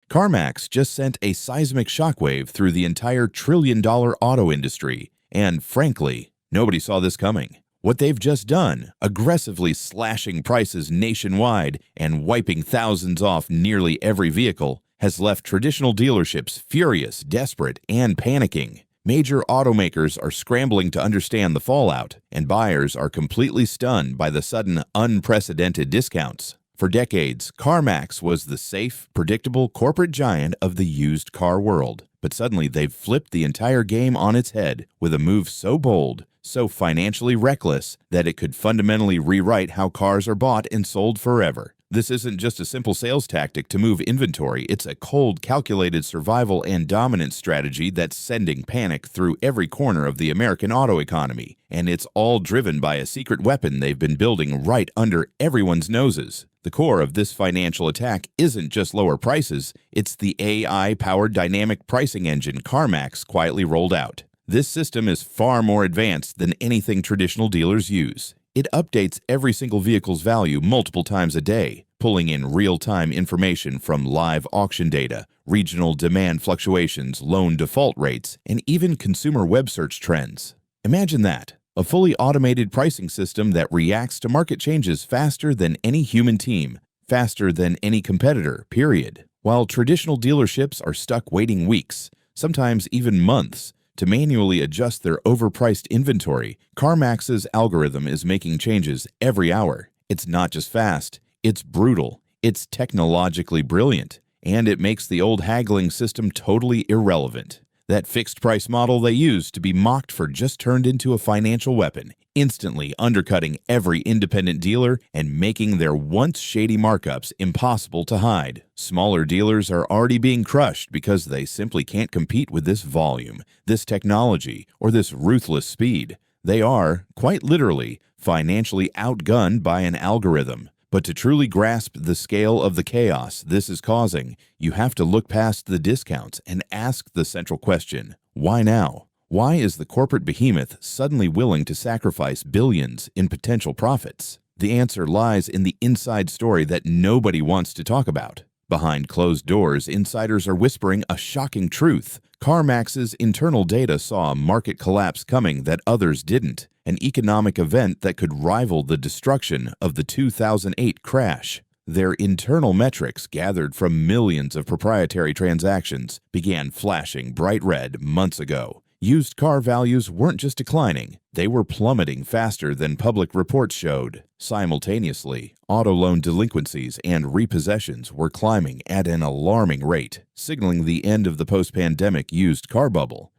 CarMax just sent a seismic shockwave through the entire trillion-dollar auto industry, and frankly, nobody saw this coming. What they've just done, aggressively slashing prices nationwide and wiping thousands off nearly every vehicle, has left traditional dealerships furious, desperate, and panicking. Major automakers are scrambling to understand the fallout, and buyers are completely stunned by the sudden, unprecedented discounts. For decades, CarMax was the safe, predictable corporate giant of the used car world. But suddenly they've flipped the entire game on its head with a move so bold, so financially reckless, that it could fundamentally rewrite how cars are bought and sold forever. This isn't just a simple sales tactic to move inventory, it's a cold, calculated survival and dominance strategy that's sending panic through every corner of the American auto economy. And it's all driven by a secret weapon they've been building right under everyone's noses. The core of this financial attack isn't just lower prices, it's the AI-powered dynamic pricing engine CarMax quietly rolled out. This system is far more advanced than anything traditional dealers use. It updates every single vehicle's value multiple times a day, pulling in real-time information from live auction data, regional demand fluctuations, loan default rates, and even consumer web search trends. Imagine that. A fully automated pricing system that reacts to market changes faster than any human team, faster than any competitor, period. While traditional dealerships are stuck waiting weeks, sometimes even months, to manually adjust their overpriced inventory, CarMax's algorithm is making changes every hour. It's not just fast, it's brutal, it's technologically brilliant, and it makes the old haggling system totally irrelevant. That fixed price model they used to be mocked for just turned into a financial weapon, instantly undercutting every independent dealer and making their once shady markups impossible to hide. Smaller dealers are already being crushed because they simply can't compete with this volume, this technology, or this ruthless speed. They are, quite literally, financially outgunned by an algorithm. But to truly grasp the scale of the chaos this is causing, you have to look past the discounts and ask the central question, why now? Why is the corporate behemoth suddenly willing to sacrifice billions in potential profits? The answer lies in the inside story that nobody wants to talk about. Behind closed doors, insiders are whispering a shocking truth. CarMax's internal data saw a market collapse coming that others didn't, an economic event that could rival the destruction of the 2008 crash. Their internal metrics, gathered from millions of proprietary transactions, began flashing bright red months ago. Used car values weren't just declining, they were plummeting faster than public reports showed. Simultaneously, auto loan delinquencies and repossessions were climbing at an alarming rate, signaling the end of the post-pandemic used car bubble.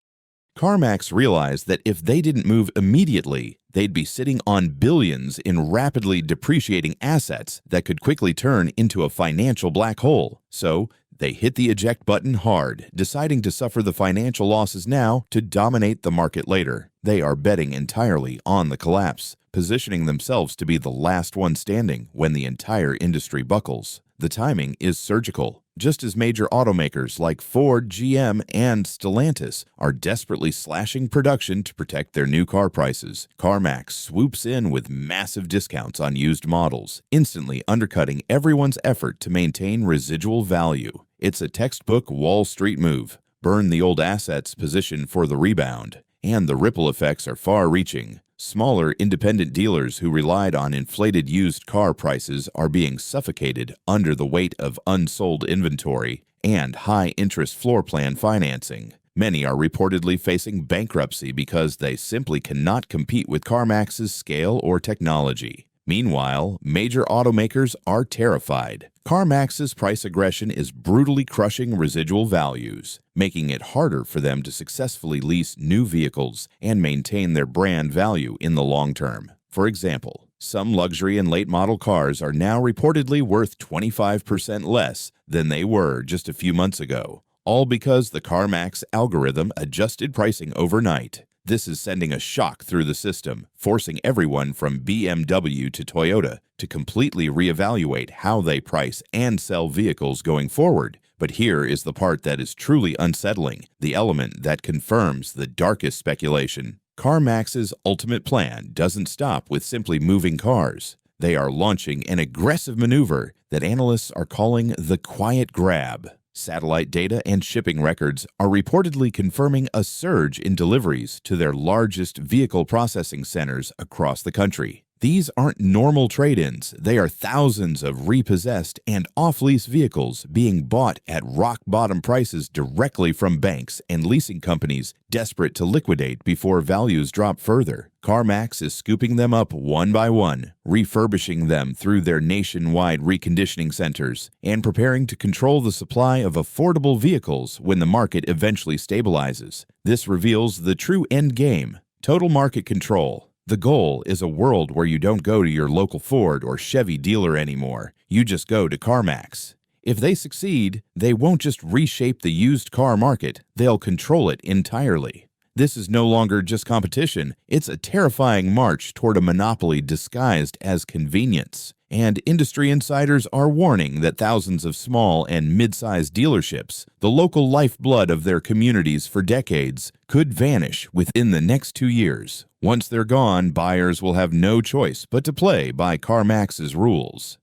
CarMax realized that if they didn't move immediately, they'd be sitting on billions in rapidly depreciating assets that could quickly turn into a financial black hole. So, they hit the eject button hard, deciding to suffer the financial losses now to dominate the market later. They are betting entirely on the collapse, positioning themselves to be the last one standing when the entire industry buckles. The timing is surgical. Just as major automakers like Ford, GM, and Stellantis are desperately slashing production to protect their new car prices, CarMax swoops in with massive discounts on used models, instantly undercutting everyone's effort to maintain residual value. It's a textbook Wall Street move. Burn the old assets, position for the rebound. And the ripple effects are far-reaching. Smaller independent dealers who relied on inflated used car prices are being suffocated under the weight of unsold inventory and high-interest floor plan financing. Many are reportedly facing bankruptcy because they simply cannot compete with CarMax's scale or technology. Meanwhile, major automakers are terrified. CarMax's price aggression is brutally crushing residual values, making it harder for them to successfully lease new vehicles and maintain their brand value in the long term. For example, some luxury and late-model cars are now reportedly worth 25% less than they were just a few months ago, all because the CarMax algorithm adjusted pricing overnight. This is sending a shock through the system, forcing everyone from BMW to Toyota to completely reevaluate how they price and sell vehicles going forward. But here is the part that is truly unsettling, the element that confirms the darkest speculation. CarMax's ultimate plan doesn't stop with simply moving cars. They are launching an aggressive maneuver that analysts are calling the quiet grab. Satellite data and shipping records are reportedly confirming a surge in deliveries to their largest vehicle processing centers across the country. These aren't normal trade-ins. They are thousands of repossessed and off-lease vehicles being bought at rock-bottom prices directly from banks and leasing companies desperate to liquidate before values drop further. CarMax is scooping them up one by one, refurbishing them through their nationwide reconditioning centers, and preparing to control the supply of affordable vehicles when the market eventually stabilizes. This reveals the true end game: total market control. The goal is a world where you don't go to your local Ford or Chevy dealer anymore. You just go to CarMax. If they succeed, they won't just reshape the used car market, they'll control it entirely. This is no longer just competition, it's a terrifying march toward a monopoly disguised as convenience. And industry insiders are warning that thousands of small and mid-sized dealerships, the local lifeblood of their communities for decades, could vanish within the next 2 years. Once they're gone, buyers will have no choice but to play by CarMax's rules.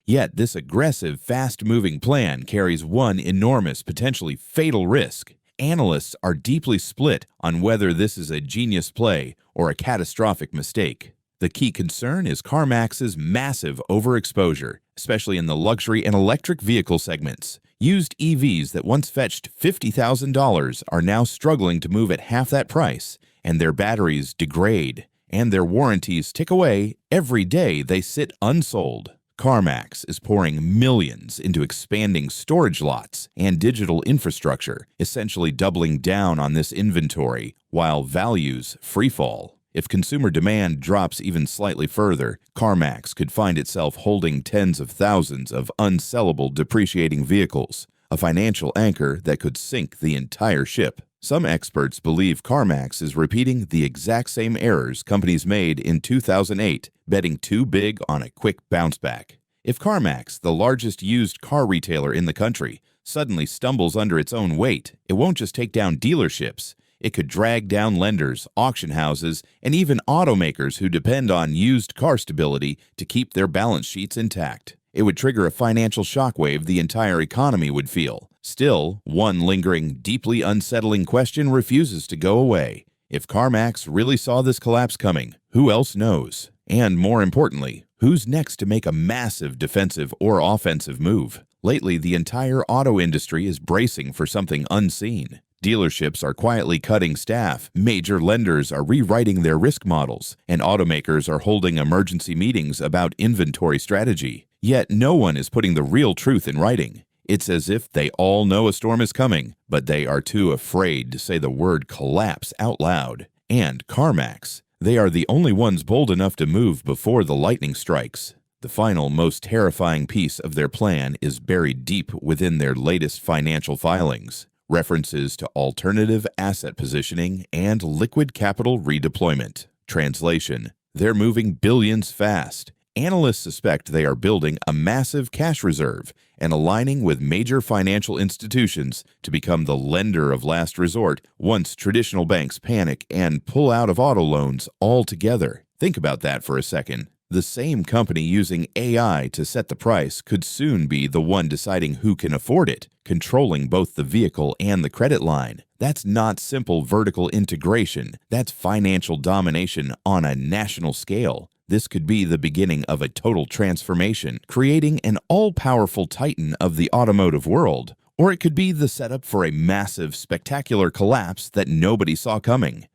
Yet this aggressive, fast-moving plan carries one enormous, potentially fatal risk. Analysts are deeply split on whether this is a genius play or a catastrophic mistake. The key concern is CarMax's massive overexposure, especially in the luxury and electric vehicle segments. Used EVs that once fetched $50,000 are now struggling to move at half that price, and their batteries degrade, and their warranties tick away every day they sit unsold. CarMax is pouring millions into expanding storage lots and digital infrastructure, essentially doubling down on this inventory while values freefall. If consumer demand drops even slightly further, CarMax could find itself holding tens of thousands of unsellable depreciating vehicles, a financial anchor that could sink the entire ship. Some experts believe CarMax is repeating the exact same errors companies made in 2008, betting too big on a quick bounce back. If CarMax, the largest used car retailer in the country, suddenly stumbles under its own weight, it won't just take down dealerships. It could drag down lenders, auction houses, and even automakers who depend on used car stability to keep their balance sheets intact. It would trigger a financial shockwave the entire economy would feel. Still, one lingering, deeply unsettling question refuses to go away. If CarMax really saw this collapse coming, who else knows? And more importantly, who's next to make a massive defensive or offensive move? Lately, the entire auto industry is bracing for something unseen. Dealerships are quietly cutting staff, major lenders are rewriting their risk models, and automakers are holding emergency meetings about inventory strategy. Yet no one is putting the real truth in writing. It's as if they all know a storm is coming, but they are too afraid to say the word collapse out loud. And CarMax, they are the only ones bold enough to move before the lightning strikes. The final, most terrifying piece of their plan is buried deep within their latest financial filings. References to alternative asset positioning and liquid capital redeployment. Translation: they're moving billions fast. Analysts suspect they are building a massive cash reserve and aligning with major financial institutions to become the lender of last resort once traditional banks panic and pull out of auto loans altogether. Think about that for a second. The same company using AI to set the price could soon be the one deciding who can afford it, controlling both the vehicle and the credit line. That's not simple vertical integration, that's financial domination on a national scale. This could be the beginning of a total transformation, creating an all-powerful titan of the automotive world. Or it could be the setup for a massive, spectacular collapse that nobody saw coming.